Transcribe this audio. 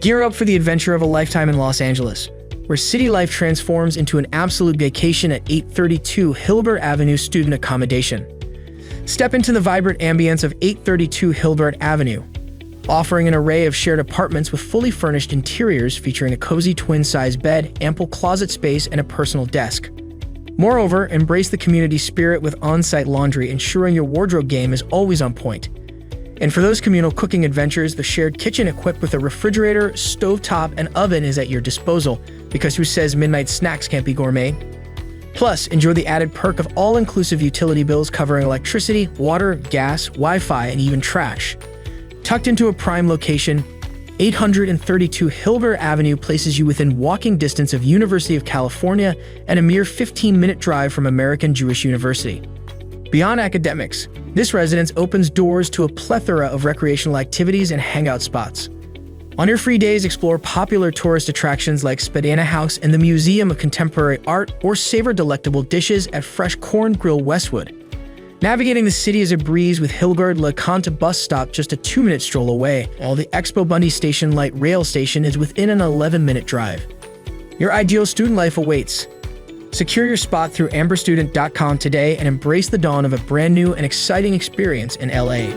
Gear up for the adventure of a lifetime in Los Angeles, where city life transforms into an absolute vacation at 832 Hilgard Avenue student accommodation. Step into the vibrant ambience of 832 Hilgard Avenue, offering an array of shared apartments with fully furnished interiors featuring a cozy twin-size bed, ample closet space, and a personal desk. Moreover, embrace the community spirit with on-site laundry, ensuring your wardrobe game is always on point. And for those communal cooking adventures, the shared kitchen equipped with a refrigerator, stovetop, and oven is at your disposal, because who says midnight snacks can't be gourmet? Plus, enjoy the added perk of all-inclusive utility bills covering electricity, water, gas, Wi-Fi, and even trash. Tucked into a prime location, 832 Hilgard Avenue places you within walking distance of University of California and a mere 15-minute drive from American Jewish University. Beyond academics, this residence opens doors to a plethora of recreational activities and hangout spots. On your free days, explore popular tourist attractions like Spadina House and the Museum of Contemporary Art, or savor delectable dishes at Fresh Corn Grill Westwood. Navigating the city is a breeze with Hilgard Le Conte bus stop just a 2-minute stroll away, while the Expo Bundy Station Light Rail Station is within an 11-minute drive. Your ideal student life awaits. Secure your spot through amberstudent.com today and embrace the dawn of a brand new and exciting experience in LA.